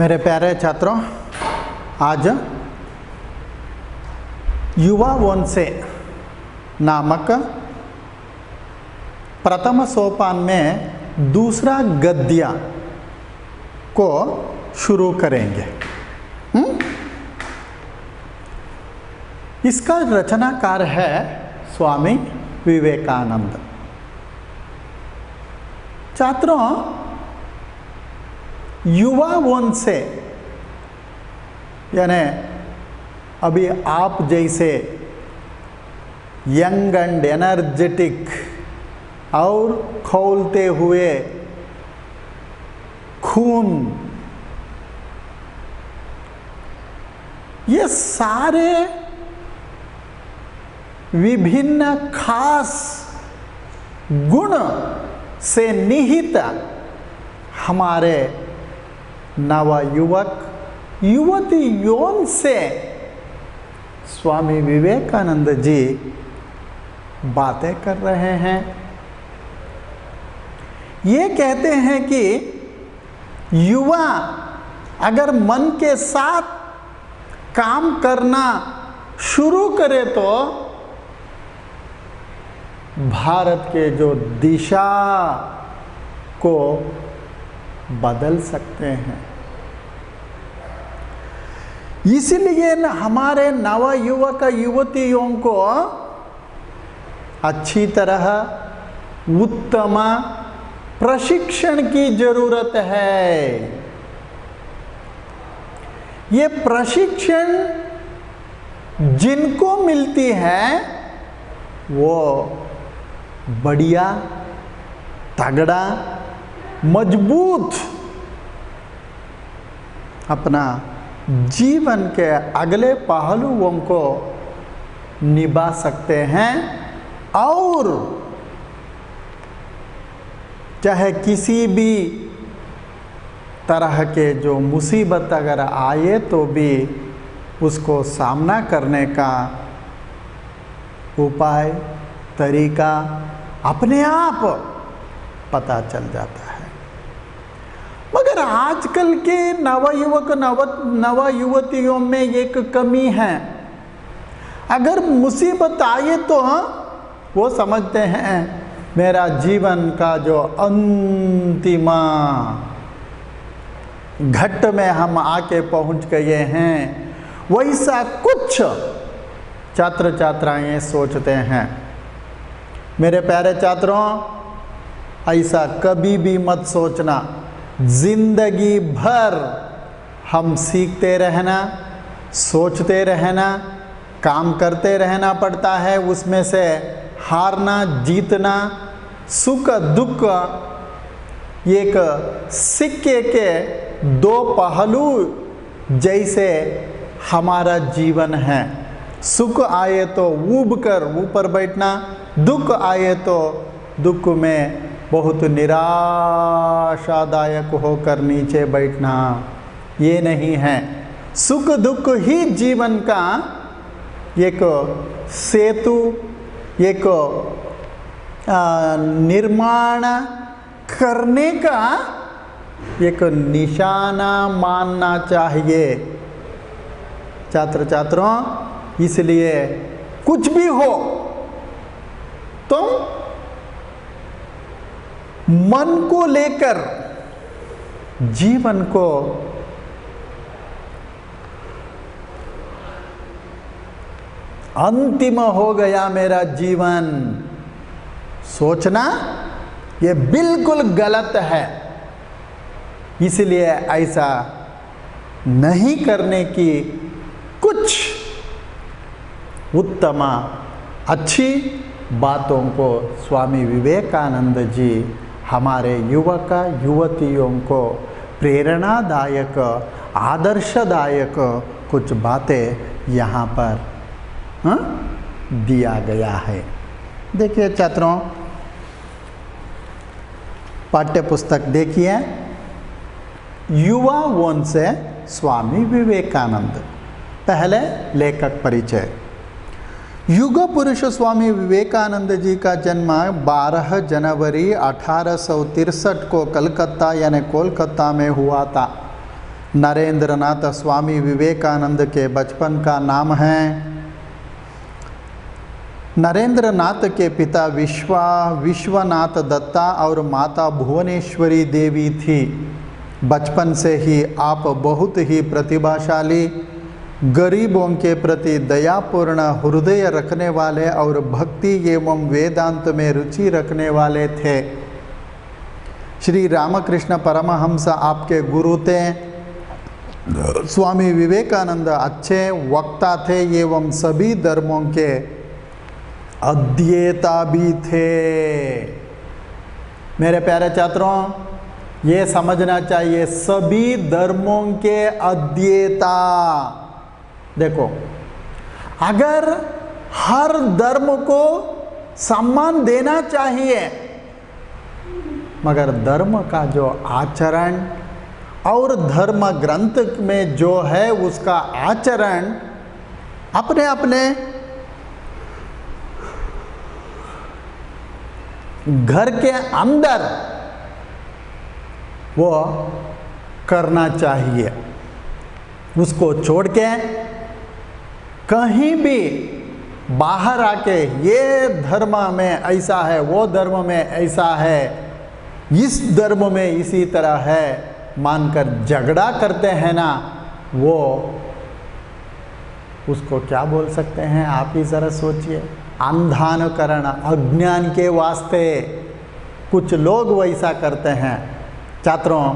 मेरे प्यारे छात्रों, आज युवा वंशे नामक प्रथम सोपान में दूसरा गद्य को शुरू करेंगे। इसका रचनाकार है स्वामी विवेकानंद। छात्रों, युवा वंशे यानी अभी आप जैसे यंग एंड एनर्जेटिक और खौलते हुए खून, ये सारे विभिन्न खास गुण से निहित हमारे नवयुवक युवतियों से स्वामी विवेकानंद जी बातें कर रहे हैं। ये कहते हैं कि युवा अगर मन के साथ काम करना शुरू करे तो भारत के जो दिशा को बदल सकते हैं। इसलिए हमारे नवयुवक युवतियों को अच्छी तरह उत्तम प्रशिक्षण की जरूरत है। ये प्रशिक्षण जिनको मिलती है वो बढ़िया, तगड़ा, मजबूत अपना जीवन के अगले पहलुओं को निभा सकते हैं और चाहे किसी भी तरह के जो मुसीबत अगर आए तो भी उसको सामना करने का उपाय, तरीका अपने आप पता चल जाता है। मगर आजकल के नवयुवक नवयुवतियों में एक कमी है। अगर मुसीबत आए तो वो समझते हैं मेरा जीवन का जो अंतिम घट्ट में हम आके पहुंच गए हैं, वैसा कुछ छात्र छात्राएं सोचते हैं। मेरे प्यारे छात्रों, ऐसा कभी भी मत सोचना। जिंदगी भर हम सीखते रहना, सोचते रहना, काम करते रहना पड़ता है। उसमें से हारना, जीतना, सुख दुख एक सिक्के के दो पहलू जैसे हमारा जीवन है। सुख आए तो ऊब कर ऊपर बैठना, दुख आए तो दुख में बहुत निराशादायक होकर नीचे बैठना, ये नहीं है। सुख दुख ही जीवन का एक सेतु, एक निर्माण करने का एक निशाना मानना चाहिए। छात्र छात्रों, इसलिए कुछ भी हो तुम मन को लेकर जीवन को अंतिम हो गया मेरा जीवन सोचना ये बिल्कुल गलत है। इसलिए ऐसा नहीं करने की कुछ उत्तम अच्छी बातों को स्वामी विवेकानंद जी हमारे युवक युवतियों को प्रेरणादायक, आदर्शदायक कुछ बातें यहाँ पर दिया गया है। देखिए छात्रों, पाठ्य पुस्तक देखिए, युवा वंश से स्वामी विवेकानंद। पहले लेखक परिचय। युग पुरुष स्वामी विवेकानंद जी का जन्म 12 जनवरी 1863 को कलकत्ता यानी कोलकाता में हुआ था। नरेंद्र नाथ स्वामी विवेकानंद के बचपन का नाम है। नरेंद्र नाथ के पिता विश्वनाथ दत्ता और माता भुवनेश्वरी देवी थी। बचपन से ही आप बहुत ही प्रतिभाशाली, गरीबों के प्रति दयापूर्ण हृदय रखने वाले और भक्ति एवं वेदांत में रुचि रखने वाले थे। श्री रामकृष्ण परमहंस आपके गुरु थे। स्वामी विवेकानंद अच्छे वक्ता थे एवं सभी धर्मों के अध्येता भी थे। मेरे प्यारे छात्रों, ये समझना चाहिए, सभी धर्मों के अध्येता। देखो, अगर हर धर्म को सम्मान देना चाहिए, मगर धर्म का जो आचरण और धर्म ग्रंथ में जो है उसका आचरण अपने अपने घर के अंदर वो करना चाहिए। उसको छोड़ के कहीं भी बाहर आके ये धर्म में ऐसा है, वो धर्म में ऐसा है, इस धर्म में इसी तरह है मानकर झगड़ा करते हैं ना, वो उसको क्या बोल सकते हैं? आप ही जरा सोचिए। अंधानुकरण, अज्ञान के वास्ते कुछ लोग वैसा करते हैं। छात्रों,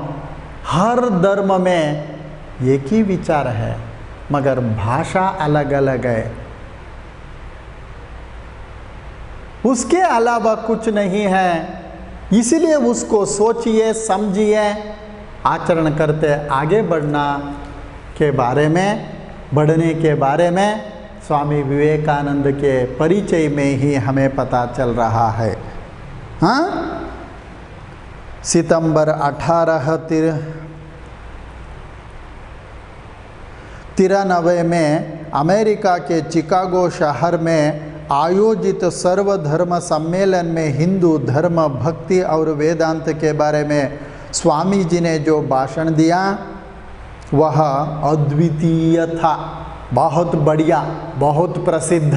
हर धर्म में एक ही विचार है, मगर भाषा अलग अलग है। उसके अलावा कुछ नहीं है। इसलिए उसको सोचिए, समझिए, आचरण करते आगे बढ़ने के बारे में स्वामी विवेकानंद के परिचय में ही हमें पता चल रहा है। हाँ, सितंबर 1893 में अमेरिका के चिकागो शहर में आयोजित सर्वधर्म सम्मेलन में हिंदू धर्म, भक्ति और वेदांत के बारे में स्वामी जी ने जो भाषण दिया वह अद्वितीय था, बहुत बढ़िया, बहुत प्रसिद्ध।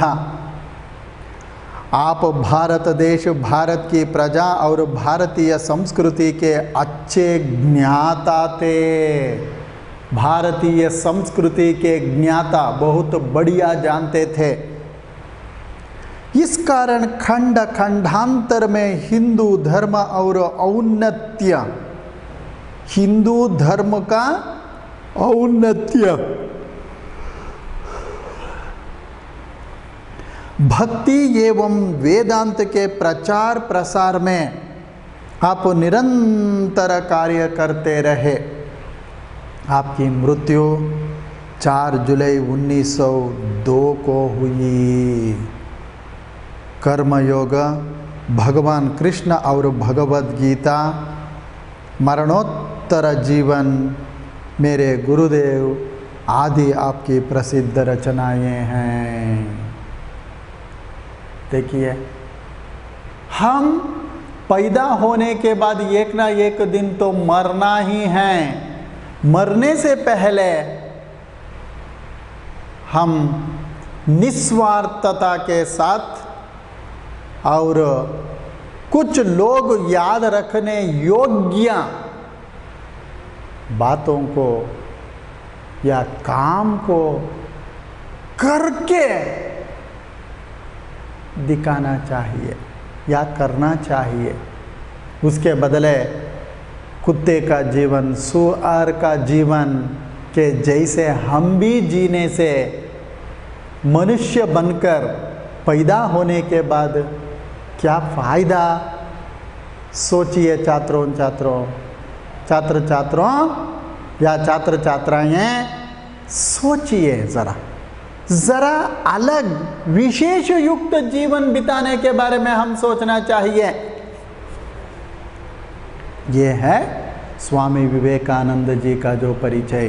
आप भारत देश, भारत की प्रजा और भारतीय संस्कृति के अच्छे ज्ञाता थे। भारतीय संस्कृति के ज्ञाता, बहुत बढ़िया जानते थे। इस कारण खंड खंडांतर में हिंदू धर्म और औन्नत्य, हिंदू धर्म का औन्नत्य, भक्ति एवं वेदांत के प्रचार प्रसार में आप निरंतर कार्य करते रहे। आपकी मृत्यु 4 जुलाई 1902 को हुई। कर्मयोग, भगवान कृष्ण और भगवद गीता, मरणोत्तर जीवन, मेरे गुरुदेव आदि आपकी प्रसिद्ध रचनाएं हैं। देखिए, हम पैदा होने के बाद एक ना एक दिन तो मरना ही है। मरने से पहले हम निस्वार्थता के साथ और कुछ लोग याद रखने योग्य बातों को या काम को करके दिखाना चाहिए या करना चाहिए। उसके बदले कुत्ते का जीवन, सुअर का जीवन के जैसे हम भी जीने से मनुष्य बनकर पैदा होने के बाद क्या फ़ायदा? सोचिए छात्रों या छात्र छात्राएं, सोचिए ज़रा अलग विशेष युक्त जीवन बिताने के बारे में हम सोचना चाहिए। ये है स्वामी विवेकानंद जी का जो परिचय।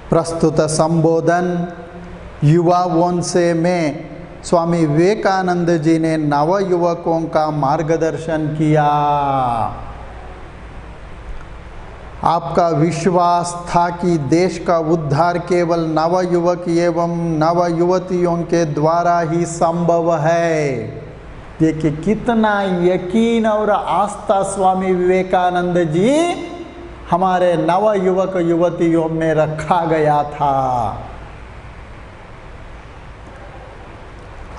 प्रस्तुत संबोधन युवा वंशे में स्वामी विवेकानंद जी ने नव युवकों का मार्गदर्शन किया। आपका विश्वास था कि देश का उद्धार केवल नवयुवक एवं नवयुवतियों के द्वारा ही संभव है। देखिए कितना यकीन और आस्था स्वामी विवेकानंद जी हमारे नवयुवक युवतियों में रखा गया था।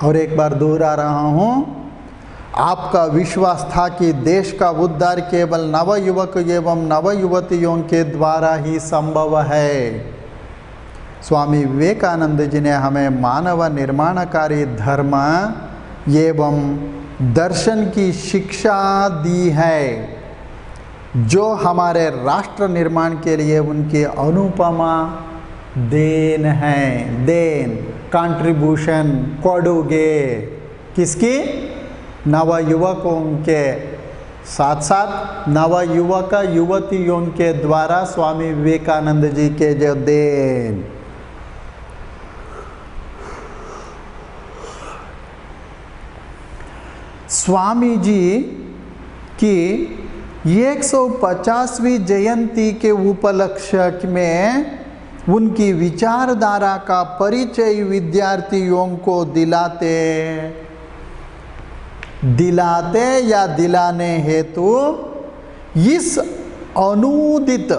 और एक बार दोहरा रहा हूँ, आपका विश्वास था कि देश का उद्धार केवल नवयुवक एवं नवयुवतियों के द्वारा ही संभव है। स्वामी विवेकानंद जी ने हमें मानव निर्माणकारी धर्म एवं दर्शन की शिक्षा दी है, जो हमारे राष्ट्र निर्माण के लिए उनकी अनुपमा देन है। देन कंट्रीब्यूशन कोडुगे किसकी? नवयुवकों के साथ साथ नवयुवक युवतियों के द्वारा स्वामी विवेकानंद जी के जो देन। स्वामी जी की 150वीं जयंती के उपलक्ष्य में उनकी विचारधारा का परिचय विद्यार्थियों को दिलाते या दिलाने हेतु इस अनुदित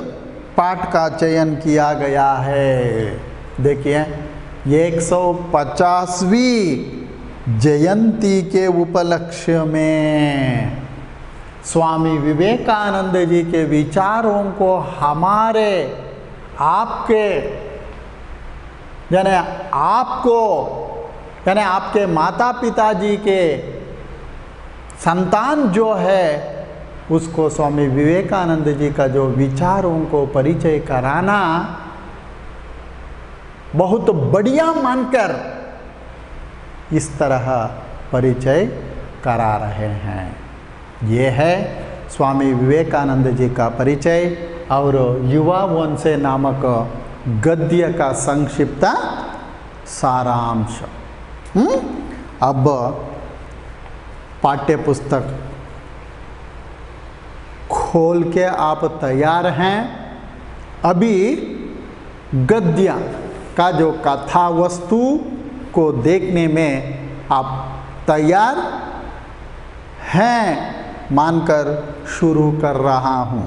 पाठ का चयन किया गया है। देखिए 150वीं जयंती के उपलक्ष्य में स्वामी विवेकानंद जी के विचारों को हमारे आपके यानी आपके माता पिता जी के संतान जो है उसको स्वामी विवेकानंद जी का जो विचारों को परिचय कराना बहुत बढ़िया मानकर इस तरह परिचय करा रहे हैं। ये है स्वामी विवेकानंद जी का परिचय और युवा वंशे नामक गद्य का संक्षिप्त सारांश। अब पाठ्य पुस्तक खोल के आप तैयार हैं। अभी गद्य का जो कथा वस्तु को देखने में आप तैयार हैं मानकर शुरू कर रहा हूं।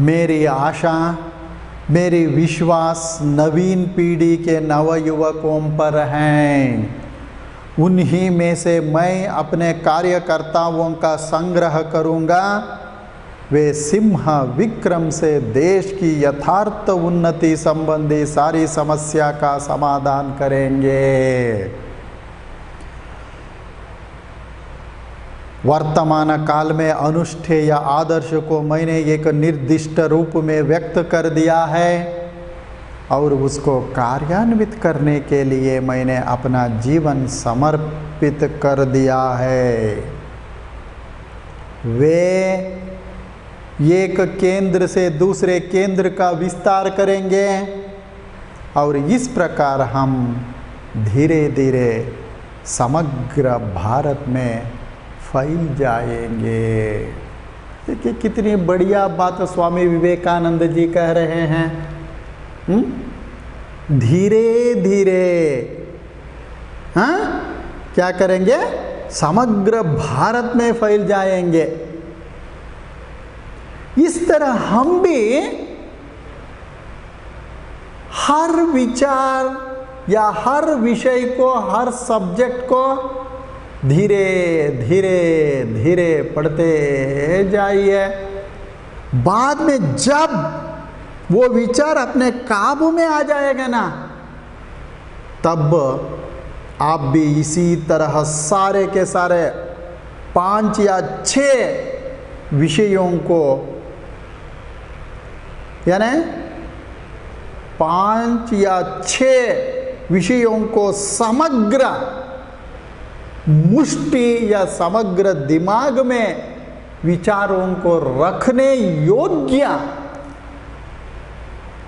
मेरी आशा मेरी विश्वास नवीन पीढ़ी के नवयुवकों पर हैं। उन्हीं में से मैं अपने कार्यकर्ताओं का संग्रह करूंगा। वे सिंह विक्रम से देश की यथार्थ उन्नति संबंधी सारी समस्या का समाधान करेंगे। वर्तमान काल में अनुष्ठेय आदर्श को मैंने एक निर्दिष्ट रूप में व्यक्त कर दिया है और उसको कार्यान्वित करने के लिए मैंने अपना जीवन समर्पित कर दिया है। वे एक केंद्र से दूसरे केंद्र का विस्तार करेंगे और इस प्रकार हम धीरे धीरे समग्र भारत में फैल जाएंगे। देखिए कितनी बढ़िया बात स्वामी विवेकानंद जी कह रहे हैं। धीरे धीरे क्या करेंगे? समग्र भारत में फैल जाएंगे। इस तरह हम भी हर विचार या हर विषय को, हर सब्जेक्ट को धीरे धीरे धीरे पढ़ते जाइए। बाद में जब वो विचार अपने काबू में आ जाएगा ना, तब आप भी इसी तरह सारे के सारे 5 या 6 विषयों को, यानी 5 या 6 विषयों को समग्र मुष्टि या समग्र दिमाग में विचारों को रखने योग्य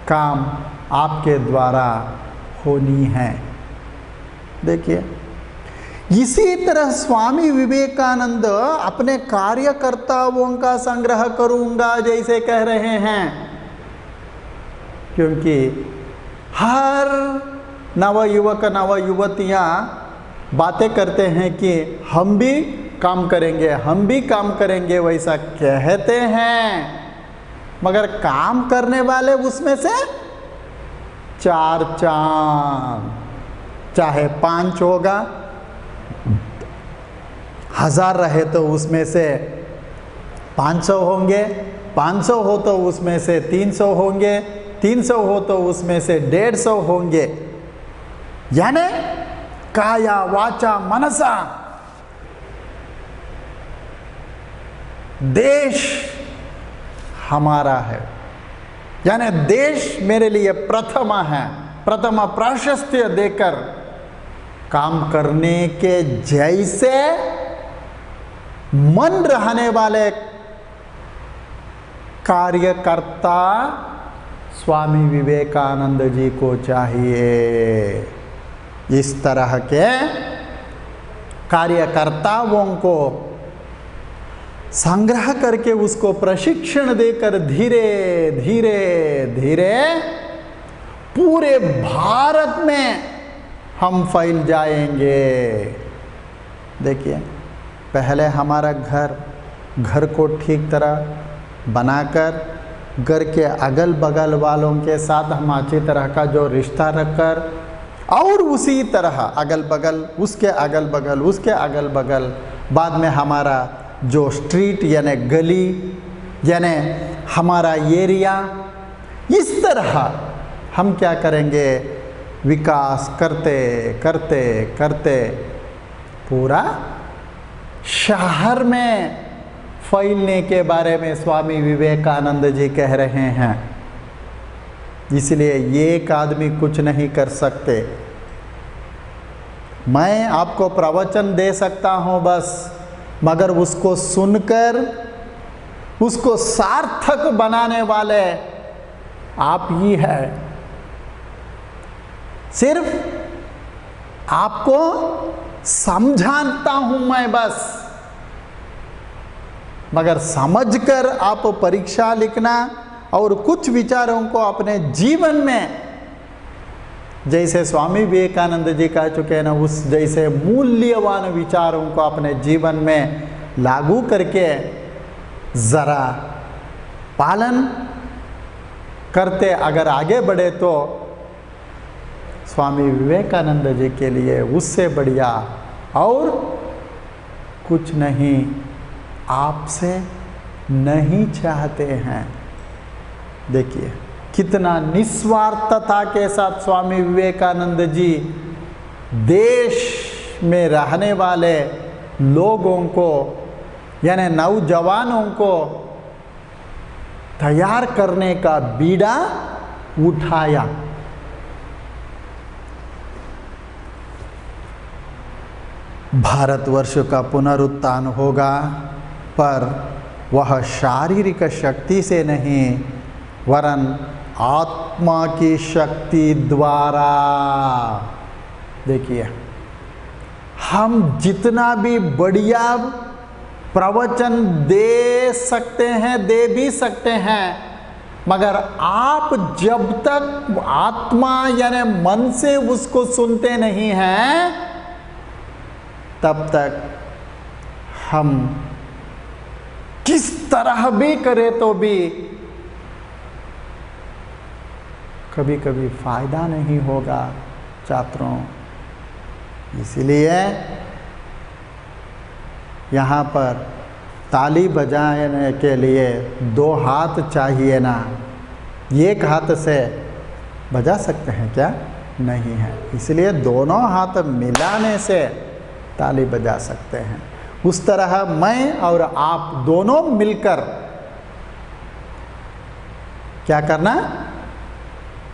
काम आपके द्वारा होनी है। देखिए इसी तरह स्वामी विवेकानंद अपने कार्यकर्ताओं का संग्रह करूंगा जैसे कह रहे हैं, क्योंकि हर नवयुवक नवयुवतियां बातें करते हैं कि हम भी काम करेंगे, हम भी काम करेंगे, वैसा कहते हैं, मगर काम करने वाले उसमें से 4 चांद, चाहे 5 होगा, 1000 रहे तो उसमें से 500 होंगे, 500 हो तो उसमें से 300 होंगे, 300 हो तो उसमें से 150 होंगे। यानी काया वाचा मनसा देश हमारा है, यानी देश मेरे लिए प्रथम है, प्रथम प्राशस्त्य देकर काम करने के जैसे मन रहने वाले कार्यकर्ता स्वामी विवेकानंद जी को चाहिए। इस तरह के कार्यकर्ताओं को संग्रह करके उसको प्रशिक्षण देकर धीरे धीरे धीरे पूरे भारत में हम फैल जाएंगे। देखिए, पहले हमारा घर को ठीक तरह बनाकर घर के अगल बगल वालों के साथ हम अच्छी तरह का जो रिश्ता रखकर, और उसी तरह अगल बगल, उसके अगल बगल, उसके अगल बगल, बाद में हमारा जो स्ट्रीट यानी गली यानी हमारा एरिया, इस तरह हम क्या करेंगे, विकास करते करते करते पूरा शहर में फैलने के बारे में स्वामी विवेकानंद जी कह रहे हैं। इसलिए एक आदमी कुछ नहीं कर सकते। मैं आपको प्रवचन दे सकता हूं बस, मगर उसको सुनकर उसको सार्थक बनाने वाले आप ही है। सिर्फ आपको समझाता हूं मैं बस, मगर समझकर आप परीक्षा लिखना और कुछ विचारों को अपने जीवन में, जैसे स्वामी विवेकानंद जी कह चुके हैं ना, उस जैसे मूल्यवान विचारों को अपने जीवन में लागू करके ज़रा पालन करते अगर आगे बढ़े तो स्वामी विवेकानंद जी के लिए उससे बढ़िया और कुछ नहीं आपसे नहीं चाहते हैं। देखिए कितना निस्वार्थता के साथ स्वामी विवेकानंद जी देश में रहने वाले लोगों को यानी नौजवानों को तैयार करने का बीड़ा उठाया। भारतवर्ष का पुनरुत्थान होगा, पर वह शारीरिक शक्ति से नहीं वरन आत्मा की शक्ति द्वारा। देखिए, हम जितना भी बढ़िया प्रवचन दे सकते हैं, दे भी सकते हैं, मगर आप जब तक आत्मा यानी मन से उसको सुनते नहीं हैं, तब तक हम किस तरह भी करें तो भी कभी कभी फायदा नहीं होगा छात्रों। इसलिए यहाँ पर ताली बजाने के लिए 2 हाथ चाहिए ना, एक हाथ से बजा सकते हैं क्या? नहीं है। इसलिए दोनों हाथ मिलाने से ताली बजा सकते हैं। उस तरह मैं और आप दोनों मिलकर क्या करना,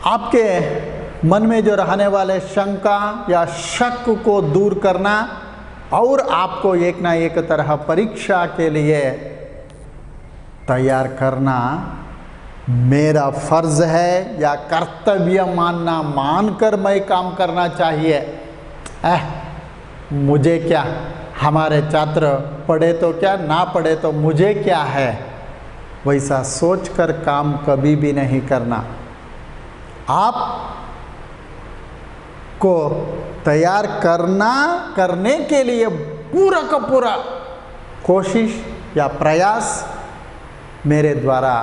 आपके मन में जो रहने वाले शंका या शक को दूर करना और आपको एक ना एक तरह परीक्षा के लिए तैयार करना मेरा फर्ज है या कर्तव्य मानकर मैं काम करना चाहिए। मुझे क्या, हमारे छात्र पढ़े तो क्या, ना पढ़े तो मुझे क्या है, वैसा सोचकर काम कभी भी नहीं करना। आप को तैयार करने के लिए पूरा का पूरा कोशिश या प्रयास मेरे द्वारा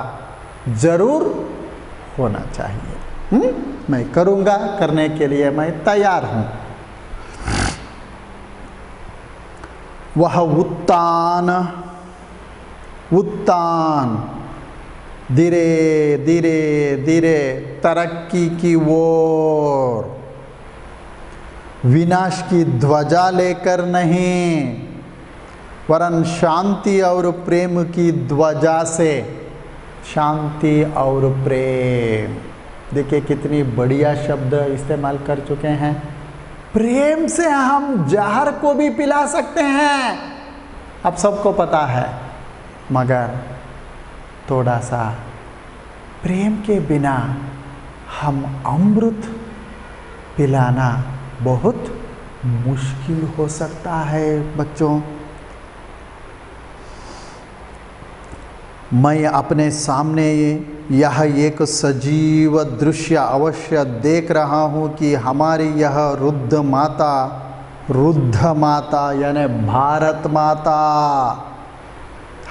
जरूर होना चाहिए। मैं करूँगा, करने के लिए मैं तैयार हूँ। वह उत्तान धीरे धीरे धीरे तरक्की की ओर, विनाश की ध्वजा लेकर नहीं, वरन शांति और प्रेम की ध्वजा से। शांति और प्रेम, देखिए कितनी बढ़िया शब्द इस्तेमाल कर चुके हैं। प्रेम से हम जहर को भी पिला सकते हैं, अब सबको पता है, मगर थोड़ा सा प्रेम के बिना हम अमृत पिलाना बहुत मुश्किल हो सकता है बच्चों। मैं अपने सामने यह एक सजीव दृश्य अवश्य देख रहा हूँ कि हमारी यह रुद्ध माता यानी भारत माता,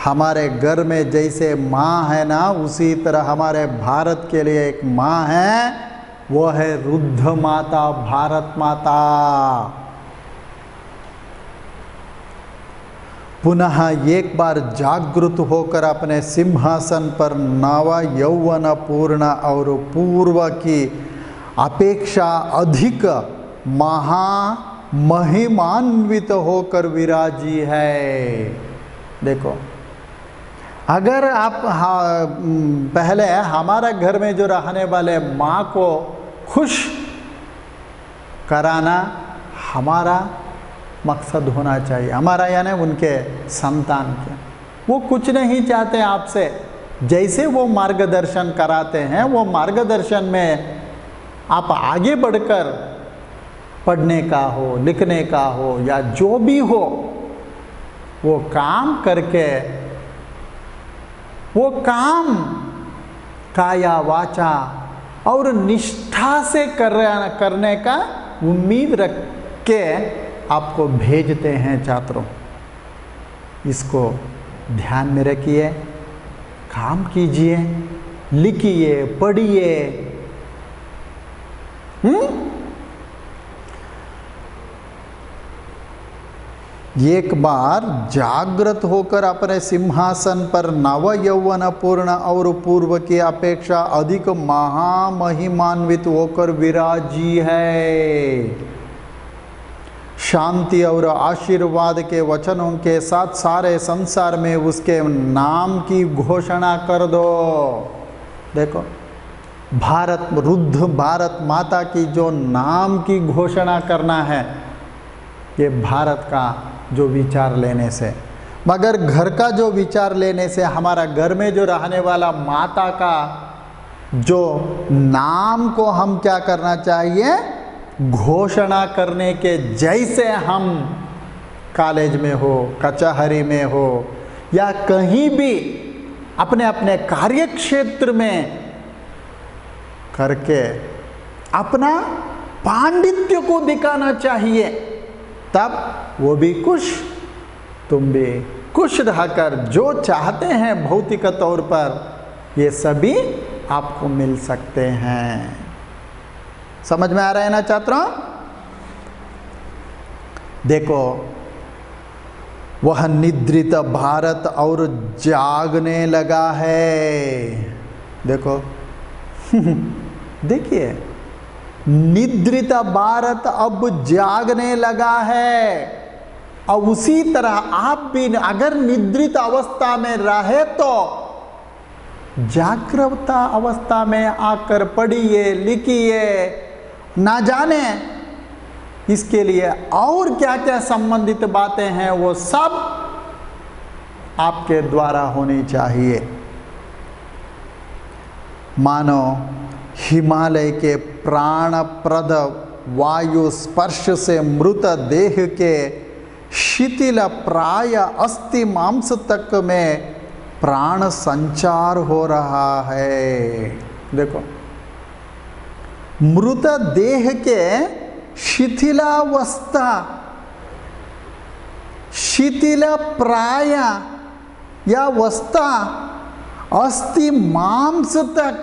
हमारे घर में जैसे माँ है ना, उसी तरह हमारे भारत के लिए एक माँ है, वो है रुद्ध माता, भारत माता। पुनः एक बार जागृत होकर अपने सिंहासन पर नव यौवन पूर्ण और पूर्व की अपेक्षा अधिक महिमान्वित होकर विराजी है। देखो, अगर आप पहले हमारा घर में जो रहने वाले माँ को खुश कराना हमारा मकसद होना चाहिए, हमारा यानी उनके संतान के। वो कुछ नहीं चाहते आपसे, जैसे वो मार्गदर्शन कराते हैं वो मार्गदर्शन में आप आगे बढ़कर पढ़ने का हो, लिखने का हो या जो भी हो, वो काम करके, वो काम काया वाचा और निष्ठा से करने का उम्मीद रख के आपको भेजते हैं छात्रों। इसको ध्यान में रखिए, काम कीजिए, लिखिए, पढ़िए। एक बार जागृत होकर अपने सिंहासन पर नव यौवन पूर्ण और पूर्व की अपेक्षा अधिक महामहिमान्वित होकर विराजी है। शांति और आशीर्वाद के वचनों के साथ सारे संसार में उसके नाम की घोषणा कर दो। देखो, रुद्ध भारत माता की जो नाम की घोषणा करना है, ये भारत का जो विचार लेने से, मगर घर का जो विचार लेने से, हमारा घर में जो रहने वाला माता का जो नाम को हम क्या करना चाहिए, घोषणा करने के जैसे हम कॉलेज में हो, कचहरी में हो या कहीं भी अपने अपने कार्य क्षेत्र में करके अपना पांडित्य को दिखाना चाहिए, तब वो भी खुश, तुम भी खुश रहकर जो चाहते हैं भौतिक तौर पर, ये सभी आपको मिल सकते हैं। समझ में आ रहा है ना छात्रों? देखो, वह निद्रित भारत और जागने लगा है। देखो देखिए, निद्रित भारत अब जागने लगा है। और उसी तरह आप भी अगर निद्रित अवस्था में रहे तो जागृत अवस्था में आकर पढ़िए, लिखिए। ना जाने इसके लिए और क्या क्या संबंधित बातें हैं, वो सब आपके द्वारा होनी चाहिए। मानो हिमालय के प्राणप्रद वायु स्पर्श से मृत देह के शिथिल प्राय अस्थि मांस तक में प्राण संचार हो रहा है। देखो, मृत देह के शिथिलावस्था, शिथिल प्राय या अवस्था अस्थि मांस तक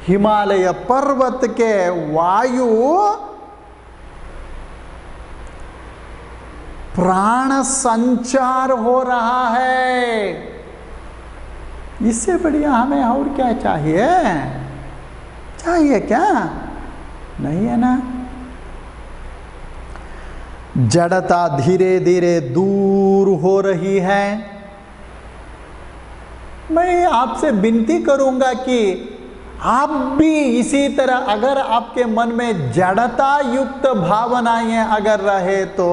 हिमालय पर्वत के वायु प्राण संचार हो रहा है। इससे बढ़िया हमें और क्या चाहिए? चाहिए क्या? नहीं है ना। जड़ता धीरे धीरे दूर हो रही है। मैं आपसे विनती करूंगा कि आप भी इसी तरह, अगर आपके मन में जड़ता युक्त भावनाएं अगर रहे तो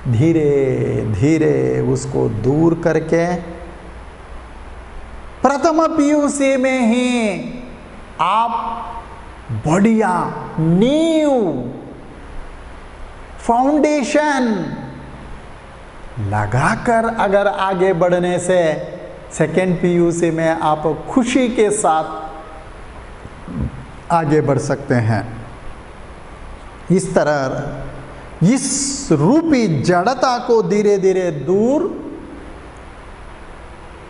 धीरे धीरे उसको दूर करके प्रथम पीयूसी में ही आप बढ़िया नींव फाउंडेशन लगाकर अगर आगे बढ़ने से सेकेंड पीयूसी में आप खुशी के साथ आगे बढ़ सकते हैं। इस तरह इस रूपी जड़ता को धीरे धीरे दूर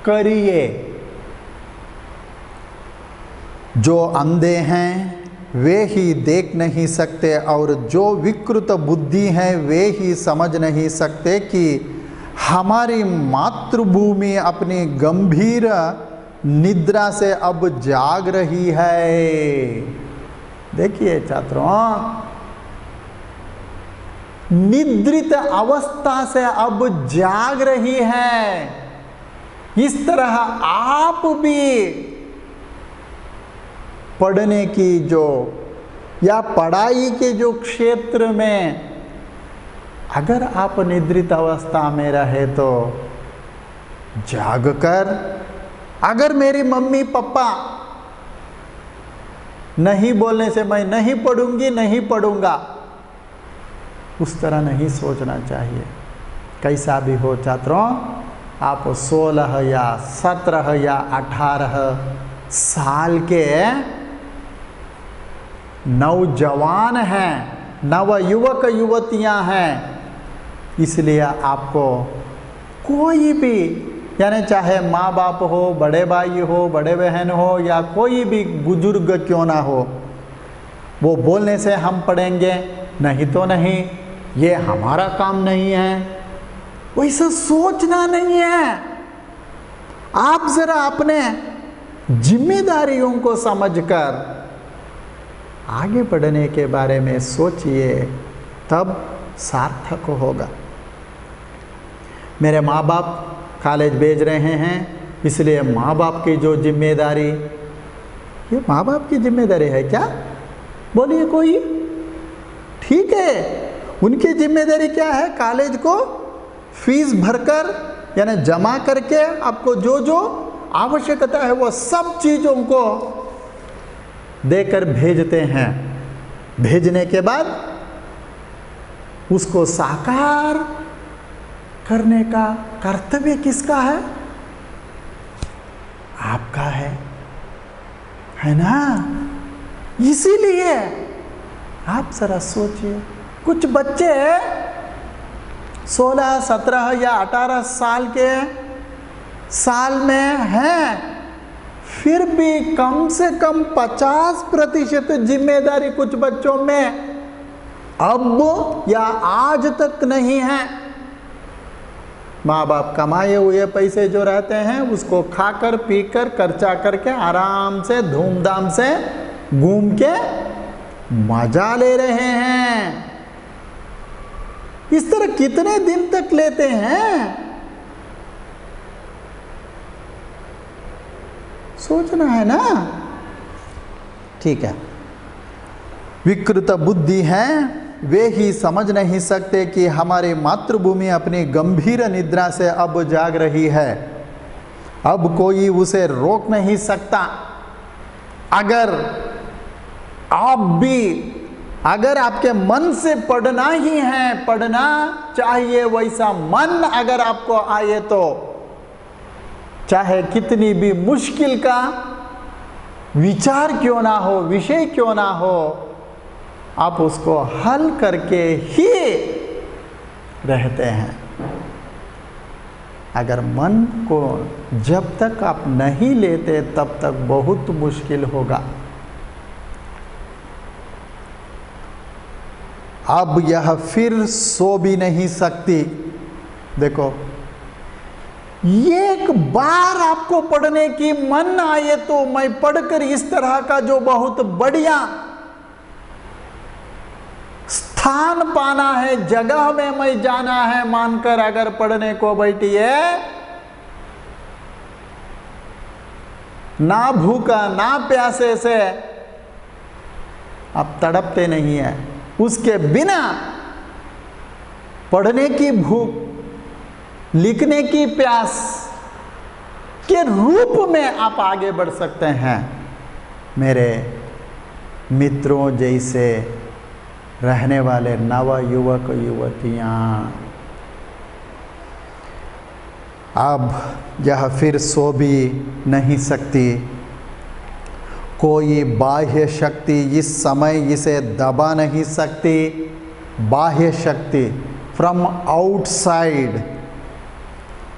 करिए। जो अंधे हैं वे ही देख नहीं सकते और जो विकृत बुद्धि हैं वे ही समझ नहीं सकते कि हमारी मातृभूमि अपनी गंभीर निद्रा से अब जाग रही है। देखिए छात्रों, निद्रित अवस्था से अब जाग रही है। इस तरह आप भी पढ़ने की जो या पढ़ाई के जो क्षेत्र में अगर आप निद्रित अवस्था में रहे तो जागकर, अगर मेरी मम्मी पापा नहीं बोलने से मैं नहीं पढ़ूंगी, नहीं पढ़ूंगा, उस तरह नहीं सोचना चाहिए। कैसा भी हो छात्रों, आप 16 या 17 या 18 साल के नौजवान हैं, नव युवक युवतियां हैं, इसलिए आपको कोई भी, यानी चाहे माँ बाप हो, बड़े भाई हो, बड़े बहन हो या कोई भी बुजुर्ग क्यों ना हो, वो बोलने से हम पढ़ेंगे, नहीं तो नहीं, ये हमारा काम नहीं है, वैसा सोचना नहीं है। आप जरा अपने जिम्मेदारियों को समझकर आगे बढ़ने के बारे में सोचिए, तब सार्थक होगा। मेरे माँ बाप कॉलेज भेज रहे हैं, इसलिए माँ बाप की जो जिम्मेदारी, ये माँ बाप की जिम्मेदारी है क्या? बोलिए कोई। ठीक है, उनकी जिम्मेदारी क्या है? कॉलेज को फीस भरकर यानी जमा करके आपको जो जो आवश्यकता है वो सब चीज़ों को देकर भेजते हैं। भेजने के बाद उसको साकार करने का कर्तव्य किसका है? आपका है ना? इसीलिए आप जरा सोचिए, कुछ बच्चे 16, 17 या 18 साल के साल में हैं, फिर भी कम से कम 50% जिम्मेदारी कुछ बच्चों में अब या आज तक नहीं है। माँ बाप कमाए हुए पैसे जो रहते हैं उसको खाकर पीकर खर्चा करके आराम से धूमधाम से घूम के मजा ले रहे हैं। इस तरह कितने दिन तक लेते हैं? सोचना है ना। ठीक है, विकृत बुद्धि हैं वे ही समझ नहीं सकते कि हमारी मातृभूमि अपनी गंभीर निद्रा से अब जाग रही है। अब कोई उसे रोक नहीं सकता। अगर आप भी अगर आपके मन से पढ़ना ही है, पढ़ना चाहिए, वैसा मन अगर आपको आए तो चाहे कितनी भी मुश्किल का विचार क्यों ना हो, विषय क्यों ना हो, आप उसको हल करके ही रहते हैं। अगर मन को जब तक आप नहीं लेते तब तक बहुत मुश्किल होगा। अब यह फिर सो भी नहीं सकती। देखो, एक बार आपको पढ़ने की मन आए तो मैं पढ़कर इस तरह का जो बहुत बढ़िया स्थान पाना है, जगह में मैं जाना है मानकर अगर पढ़ने को बैठी है, ना भूखा ना प्यासे से आप तड़पते नहीं है, उसके बिना पढ़ने की भूख, लिखने की प्यास के रूप में आप आगे बढ़ सकते हैं। मेरे मित्रों जैसे रहने वाले नव युवक युवतियां, अब यह फिर सो भी नहीं सकती। कोई बाह्य शक्ति इस समय इसे दबा नहीं सकती। बाह्य शक्ति फ्रॉम आउटसाइड,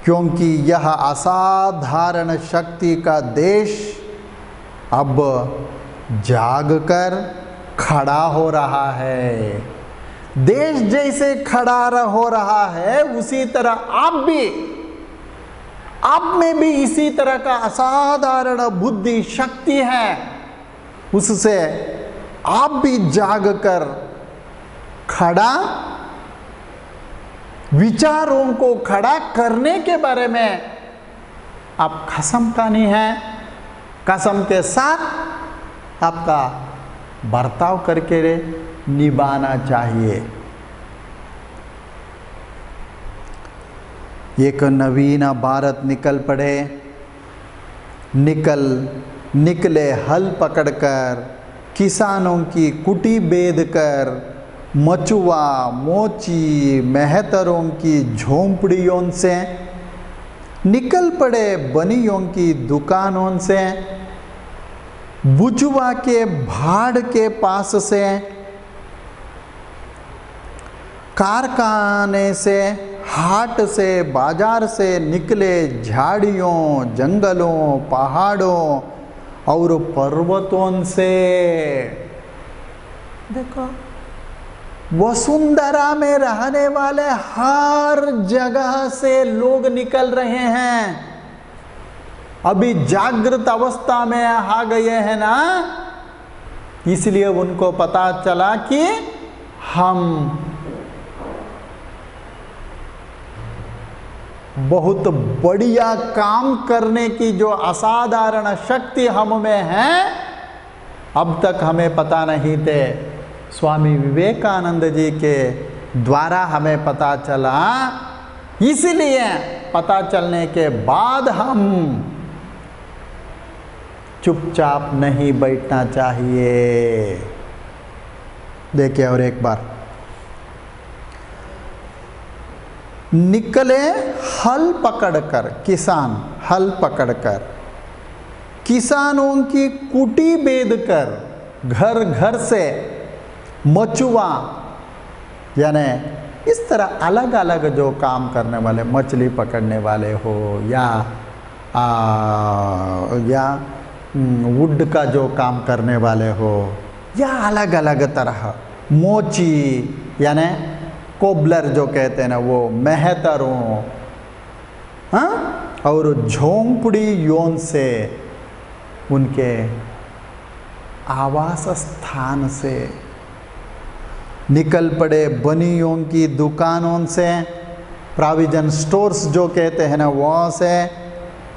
क्योंकि यह असाधारण शक्ति का देश अब जागकर खड़ा हो रहा है। देश जैसे खड़ा हो रहा है उसी तरह आप में भी इसी तरह का असाधारण बुद्धि शक्ति है। उससे आप भी जागकर खड़ा, विचारों को खड़ा करने के बारे में आप कसम खानी है। कसम के साथ आपका बर्ताव करके निभाना चाहिए। एक नवीन भारत निकल पड़े, निकले हल पकड़कर, किसानों की कुटी बेद कर, मचुआ मोची मेहतरों की झोंपड़ियों से, निकल पड़े बनियों की दुकानों से, बुचुआ के भाड़ के पास से, कारखाने से, हाट से, बाजार से निकले झाड़ियों, जंगलों, पहाड़ों और पर्वतों से। देखो, वसुंधरा में रहने वाले हर जगह से लोग निकल रहे हैं। अभी जागृत अवस्था में आ गए हैं ना, इसलिए उनको पता चला कि हम बहुत बढ़िया काम करने की जो असाधारण शक्ति हम में है, अब तक हमें पता नहीं थे। स्वामी विवेकानंद जी के द्वारा हमें पता चला। इसलिए पता चलने के बाद हम चुपचाप नहीं बैठना चाहिए। देखिए और एक बार, निकले हल पकड़कर, किसान हल पकड़कर, किसानों की कुटी बेद कर, घर घर से मचुआ, यानी इस तरह अलग अलग जो काम करने वाले, मछली पकड़ने वाले हो या वुड का जो काम करने वाले हो, या अलग अलग तरह मोची यानी कोबलर जो कहते हैं ना, वो मेहतरों, हाँ, और झोंपड़ी योन से, उनके आवास स्थान से निकल पड़े, बनियों की दुकानों से, प्रोविजन स्टोर्स जो कहते हैं ना वहाँ से,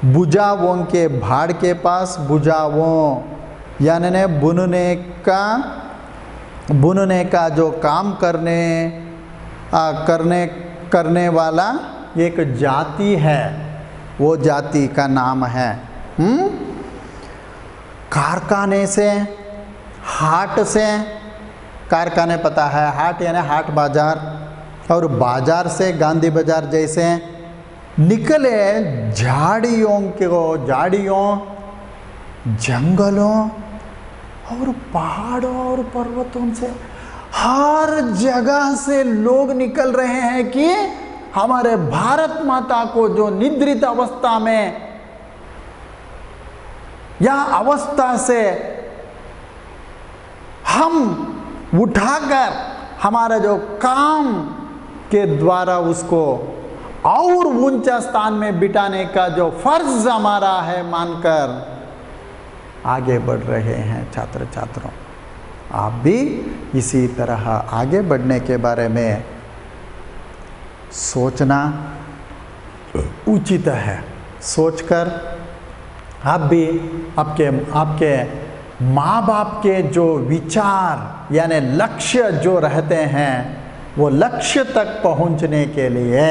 बुझावों के भाड़ के पास, बुझावों यानी बुनने का जो काम करने वाला एक जाति है, वो जाति का नाम है। कारखाने से, हाट से, कारखाने पता है, हाट यानी हाट बाजार, और बाजार से गांधी बाजार जैसे निकले झाड़ियों जंगलों और पहाड़ों और पर्वतों से, हर जगह से लोग निकल रहे हैं कि हमारे भारत माता को जो निद्रित अवस्था में या अवस्था से हम उठाकर हमारा जो काम के द्वारा उसको और ऊंचा स्थान में बिठाने का जो फर्ज हमारा है मानकर आगे बढ़ रहे हैं छात्र छात्रों। आप भी इसी तरह आगे बढ़ने के बारे में सोचना उचित है। सोचकर आप भी आपके माँ बाप के जो विचार यानी लक्ष्य जो रहते हैं वो लक्ष्य तक पहुंचने के लिए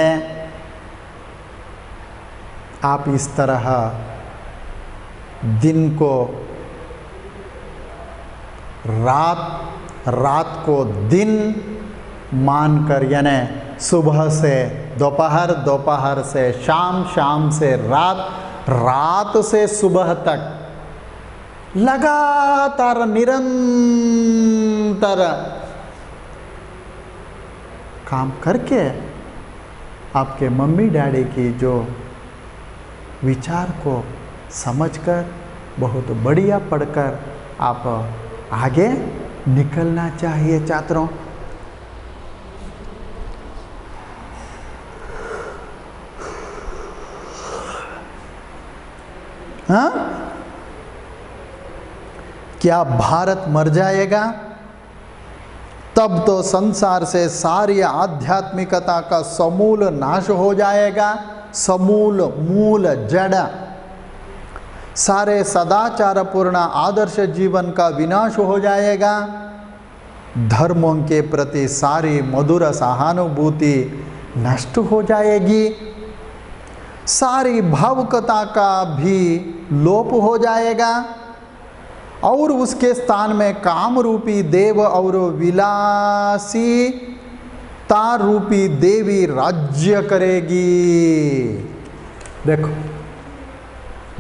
आप इस तरह दिन को रात को दिन मानकर यानी सुबह से दोपहर, दोपहर से शाम, शाम से रात, रात से सुबह तक लगातार निरंतर काम करके आपके मम्मी डैडी की जो विचार को समझकर बहुत बढ़िया पढ़कर आप आगे निकलना चाहिए छात्रों। हाँ, क्या भारत मर जाएगा तब तो संसार से सारी आध्यात्मिकता का समूल नाश हो जाएगा, समूल मूल जड़, सारे सदाचार पूर्ण आदर्श जीवन का विनाश हो जाएगा, धर्मों के प्रति सारी मधुर सहानुभूति नष्ट हो जाएगी, सारी भावुकता का भी लोप हो जाएगा और उसके स्थान में काम रूपी देव और विलासिता रूपी देवी राज्य करेगी। देखो,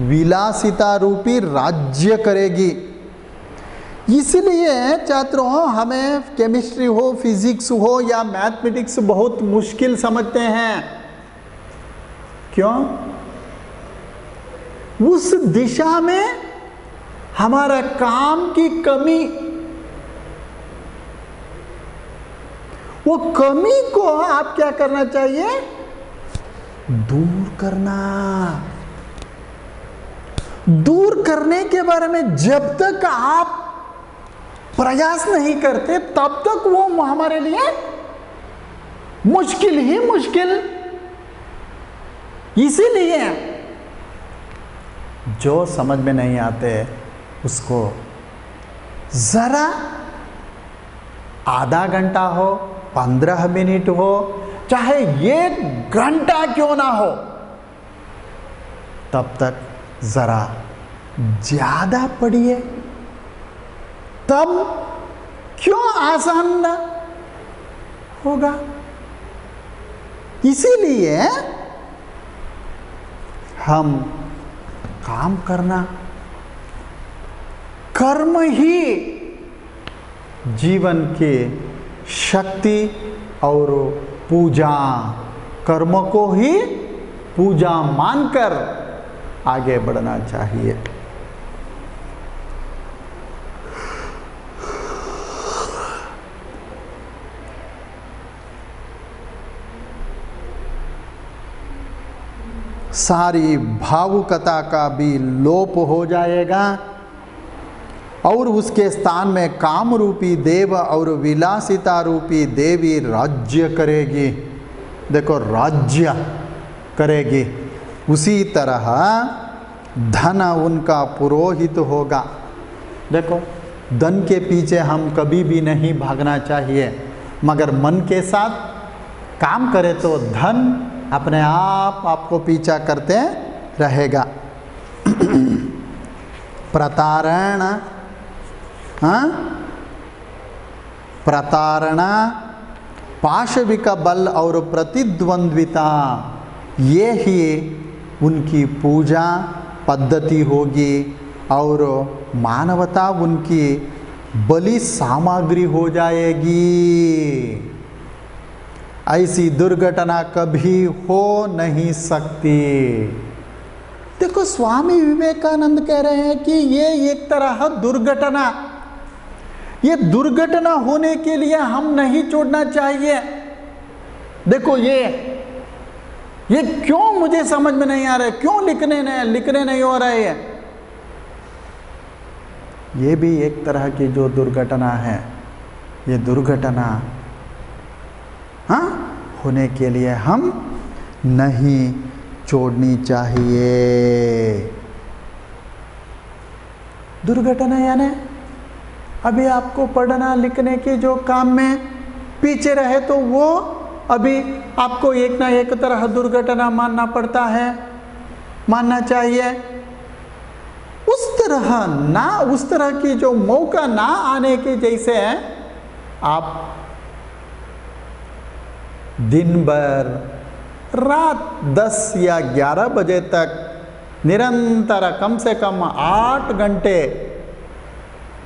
विलासिता रूपी राज्य करेगी। इसलिए छात्रों हमें केमिस्ट्री हो, फिजिक्स हो या मैथमेटिक्स बहुत मुश्किल समझते हैं। क्यों? उस दिशा में हमारा काम की कमी, वो कमी को आप क्या करना चाहिए? दूर करना। दूर करने के बारे में जब तक आप प्रयास नहीं करते तब तक वो हमारे लिए मुश्किल ही मुश्किल। इसीलिए जो समझ में नहीं आते उसको जरा आधा घंटा हो, 15 मिनट हो, चाहे 1 घंटा क्यों ना हो, तब तक जरा ज्यादा पढ़िए, तब क्यों आसान ना होगा। इसीलिए हम काम करना, कर्म ही जीवन की शक्ति और पूजा, कर्म को ही पूजा मानकर आगे बढ़ना चाहिए। सारी भावुकता का भी लोप हो जाएगा और उसके स्थान में काम रूपी देव और विलासिता रूपी देवी राज्य करेगी। देखो, राज्य करेगी। उसी तरह धन उनका पुरोहित होगा। देखो, धन के पीछे हम कभी भी नहीं भागना चाहिए, मगर मन के साथ काम करें तो धन अपने आप आपको पीछा करते रहेगा। प्रतारण हाँ, प्रताड़ना, पाशविक बल और प्रतिद्वंद्विता, ये ही उनकी पूजा पद्धति होगी और मानवता उनकी बलि सामग्री हो जाएगी। ऐसी दुर्घटना कभी हो नहीं सकती। देखो स्वामी विवेकानंद कह रहे हैं कि ये एक तरह दुर्घटना, ये दुर्घटना होने के लिए हम नहीं छोड़ना चाहिए। देखो ये क्यों मुझे समझ में नहीं आ रहा है, क्यों लिखने नहीं हो रहे हैं। ये भी एक तरह की जो दुर्घटना है, ये दुर्घटना हाँ होने के लिए हम नहीं छोड़नी चाहिए। दुर्घटना यानी अभी आपको पढ़ना लिखने के जो काम में पीछे रहे तो वो अभी आपको एक ना एक तरह दुर्घटना मानना पड़ता है, मानना चाहिए। उस तरह की जो मौका ना आने के जैसे आप दिन भर रात 10 या 11 बजे तक निरंतर कम से कम 8 घंटे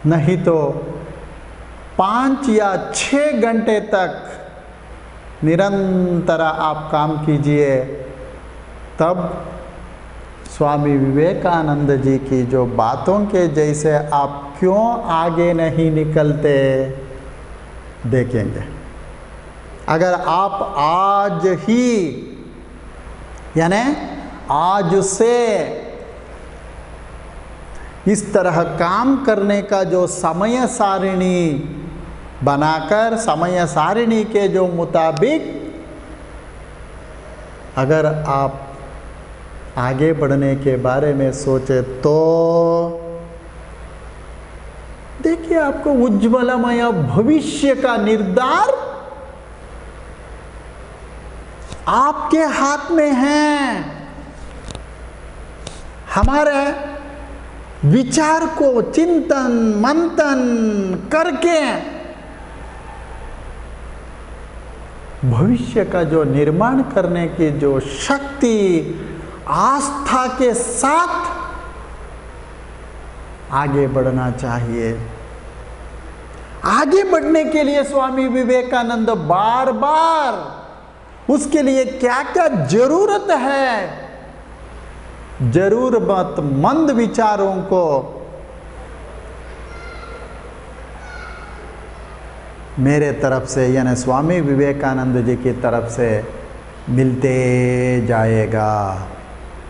नहीं तो 5 या 6 घंटे तक निरंतर आप काम कीजिए, तब स्वामी विवेकानंद जी की जो बातों के जैसे आप क्यों आगे नहीं निकलते देखेंगे। अगर आप आज ही यानी आज से इस तरह काम करने का जो समय सारिणी बनाकर, समय सारिणी के जो मुताबिक अगर आप आगे बढ़ने के बारे में सोचे तो देखिए आपको उज्ज्वलमय भविष्य का निर्धार आपके हाथ में है। हमारे विचार को चिंतन मंथन करके भविष्य का जो निर्माण करने की जो शक्ति आस्था के साथ आगे बढ़ना चाहिए। आगे बढ़ने के लिए स्वामी विवेकानंद बार बार उसके लिए क्या क्या जरूरत है, जरूरतमंद विचारों को मेरे तरफ से यानी स्वामी विवेकानंद जी की तरफ से मिलते जाएगा,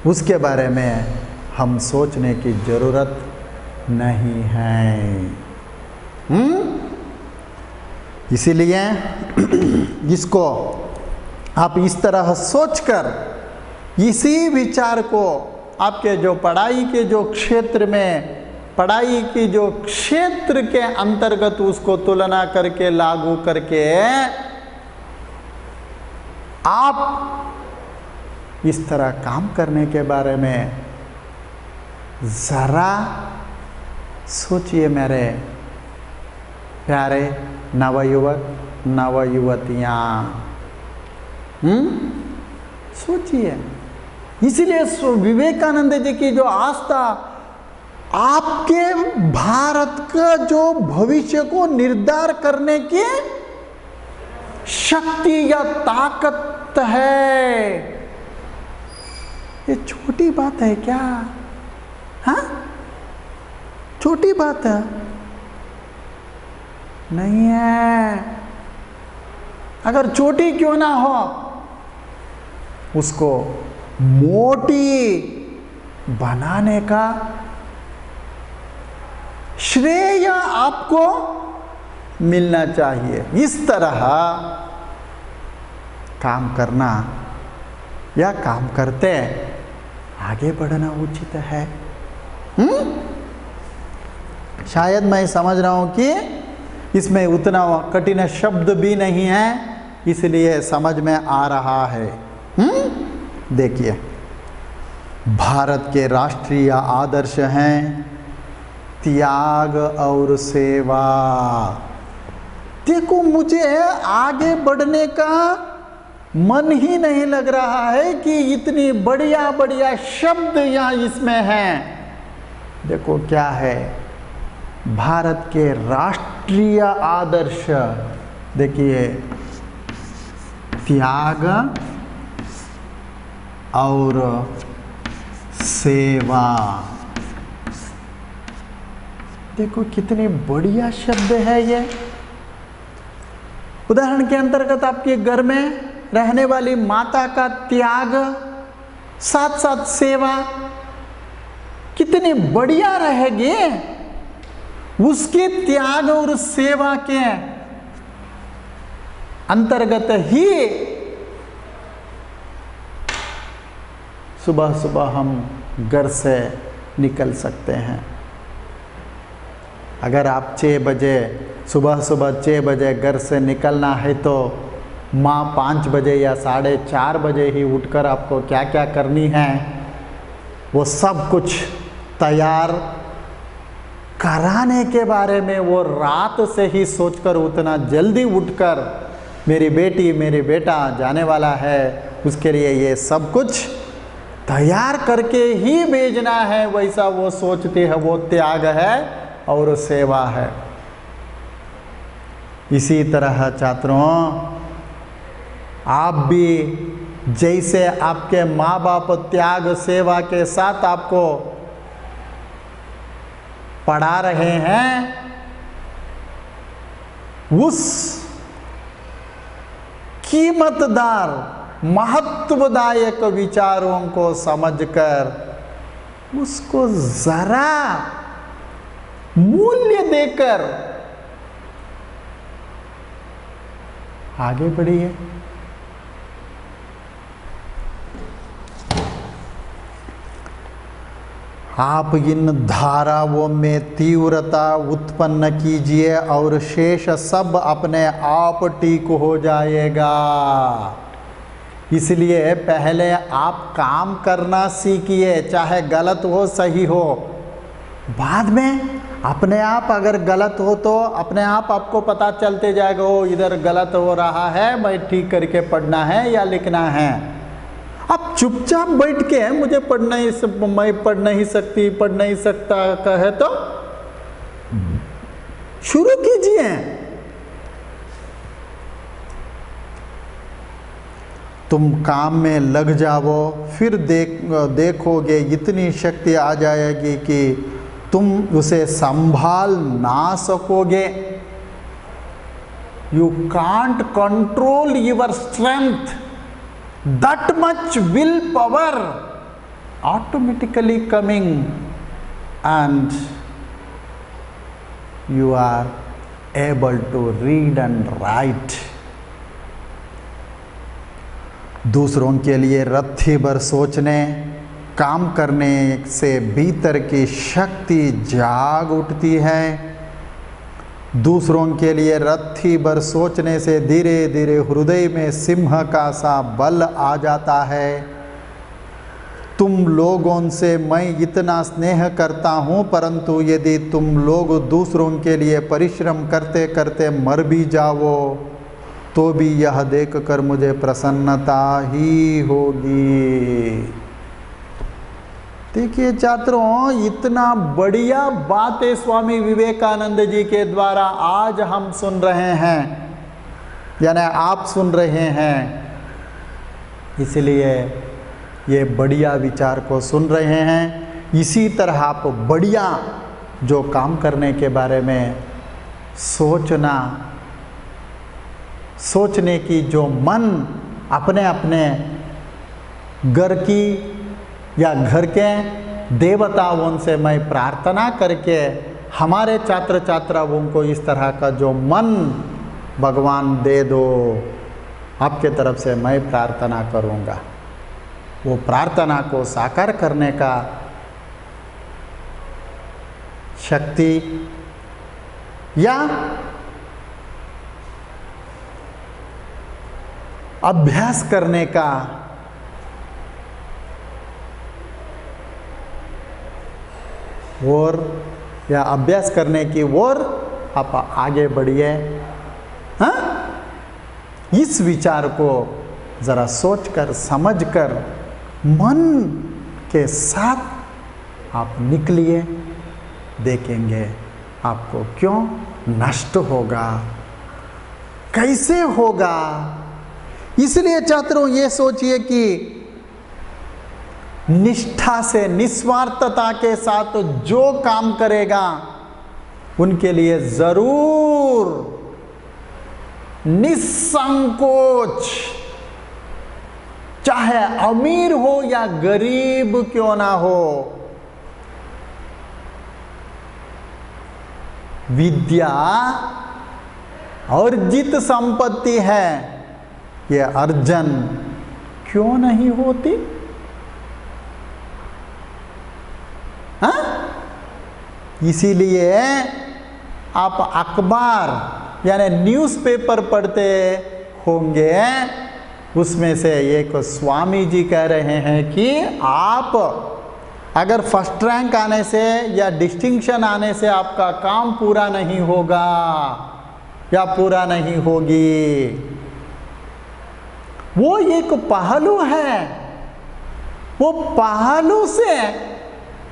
उसके बारे में हम सोचने की जरूरत नहीं है। इसीलिए इसको आप इस तरह सोचकर इसी विचार को आपके जो पढ़ाई के जो क्षेत्र में, पढ़ाई की जो क्षेत्र के अंतर्गत उसको तुलना करके लागू करके आप इस तरह काम करने के बारे में जरा सोचिए मेरे प्यारे नवयुवक नवयुवतियाँ। सोचिए। इसलिए विवेकानंद जी की जो आस्था आपके भारत का जो भविष्य को निर्धार करने की शक्ति या ताकत है, ये छोटी बात है क्या? हाँ, छोटी बात है नहीं है। अगर छोटी क्यों ना हो, उसको मोटी बनाने का श्रेय आपको मिलना चाहिए। इस तरह काम करना या काम करते आगे बढ़ना उचित है। शायद मैं समझ रहा हूं कि इसमें उतना कठिन शब्द भी नहीं है, इसलिए समझ में आ रहा है। देखिए, भारत के राष्ट्रीय आदर्श हैं त्याग और सेवा। देखो मुझे आगे बढ़ने का मन ही नहीं लग रहा है कि इतनी बढ़िया बढ़िया शब्द यहाँ इसमें हैं। देखो क्या है, भारत के राष्ट्रीय आदर्श देखिए, त्याग और सेवा। देखो कितनी बढ़िया शब्द है ये। उदाहरण के अंतर्गत आपके घर में रहने वाली माता का त्याग, साथ साथ सेवा, कितनी बढ़िया रहेगी। उसके त्याग और सेवा के अंतर्गत ही सुबह सुबह हम घर से निकल सकते हैं। अगर आप 6 बजे सुबह 6 बजे घर से निकलना है तो माँ 5 बजे या 4:30 बजे ही उठकर आपको क्या क्या करनी है वो सब कुछ तैयार कराने के बारे में वो रात से ही सोचकर उतना जल्दी उठकर मेरी बेटी मेरी बेटा जाने वाला है, उसके लिए ये सब कुछ तैयार करके ही भेजना है, वैसा वो सोचती है। वो त्याग है और सेवा है। इसी तरह छात्रों, आप भी जैसे आपके माँ बाप त्याग सेवा के साथ आपको पढ़ा रहे हैं, उस कीमतदार महत्वदायक विचारों को समझकर उसको जरा मूल्य देकर आगे बढ़िए। आप इन धाराओं में तीव्रता उत्पन्न कीजिए और शेष सब अपने आप ठीक हो जाएगा। इसलिए पहले आप काम करना सीखिए, चाहे गलत हो सही हो। बाद में अपने आप अगर गलत हो तो अपने आप आपको पता चलते जाएगा, ओ इधर गलत हो रहा है, मैं ठीक करके पढ़ना है या लिखना है। अब चुपचाप बैठ के मुझे मैं पढ़ नहीं सकती, पढ़ नहीं सकता कहे तो शुरू कीजिए। तुम काम में लग जाओ, फिर देखोगे इतनी शक्ति आ जाएगी कि तुम उसे संभाल ना सकोगे। You can't control your strength, that much willpower automatically coming and you are able to read and write। दूसरों के लिए रत्ती भर सोचने काम करने से भीतर की शक्ति जाग उठती है। दूसरों के लिए रत्ती भर सोचने से धीरे धीरे हृदय में सिंह का सा बल आ जाता है। तुम लोगों से मैं इतना स्नेह करता हूँ, परंतु यदि तुम लोग दूसरों के लिए परिश्रम करते करते मर भी जाओ तो भी यह देखकर मुझे प्रसन्नता ही होगी। देखिए छात्रों, इतना बढ़िया बातें स्वामी विवेकानंद जी के द्वारा आज हम सुन रहे हैं, यानी आप सुन रहे हैं। इसलिए ये बढ़िया विचार को सुन रहे हैं। इसी तरह आप बढ़िया जो काम करने के बारे में सोचने की जो मन अपने अपने घर की या घर के देवताओं से मैं प्रार्थना करके हमारे छात्र छात्राओं को इस तरह का जो मन भगवान दे दो, आपके तरफ से मैं प्रार्थना करूँगा। वो प्रार्थना को साकार करने का शक्ति या अभ्यास करने का और या अभ्यास करने की ओर आप आगे बढ़िए। हाँ, इस विचार को ज़रा सोचकर समझकर मन के साथ आप निकलिए, देखेंगे आपको क्यों नष्ट होगा, कैसे होगा। इसलिए छात्रों ये सोचिए कि निष्ठा से, निस्वार्थता के साथ जो काम करेगा उनके लिए जरूर निसंकोच, चाहे अमीर हो या गरीब क्यों ना हो, विद्या अर्जित संपत्ति है, ये अर्जन क्यों नहीं होती। हाँ? इसीलिए आप अखबार यानी न्यूज़पेपर पढ़ते होंगे, उसमें से एक स्वामी जी कह रहे हैं कि आप अगर फर्स्ट रैंक आने से या डिस्टिंक्शन आने से आपका काम पूरा नहीं होगा या पूरा नहीं होगी, वो एक पहलू है, वो पहलू से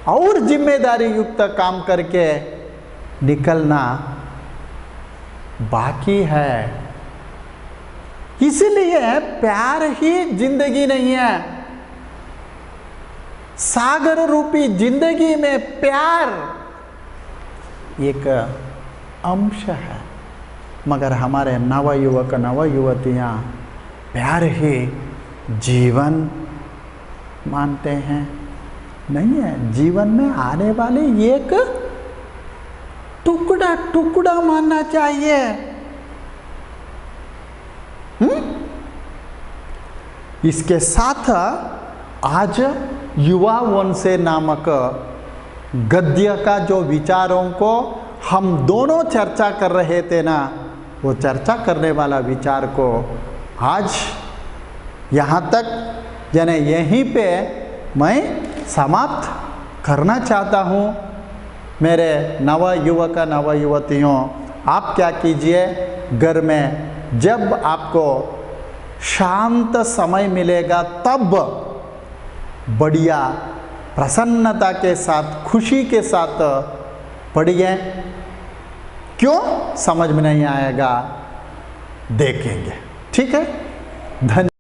और जिम्मेदारी युक्त काम करके निकलना बाकी है। इसलिए प्यार ही जिंदगी नहीं है। सागर रूपी जिंदगी में प्यार एक अंश है, मगर हमारे नवयुवक नवयुवतियां प्यार ही जीवन मानते हैं। नहीं है, जीवन में आने वाले एक टुकड़ा टुकड़ा मानना चाहिए। इसके साथ आज युवा वंशे नामक गद्य का जो विचारों को हम दोनों चर्चा कर रहे थे ना, वो चर्चा करने वाला विचार को आज यहाँ तक यानी यहीं पे मैं समाप्त करना चाहता हूँ। मेरे नव युवक नव युवतियों, आप क्या कीजिए, घर में जब आपको शांत समय मिलेगा तब बढ़िया प्रसन्नता के साथ, खुशी के साथ पढ़िए। क्यों समझ में नहीं आएगा, देखेंगे। ठीक है, धन्यवाद।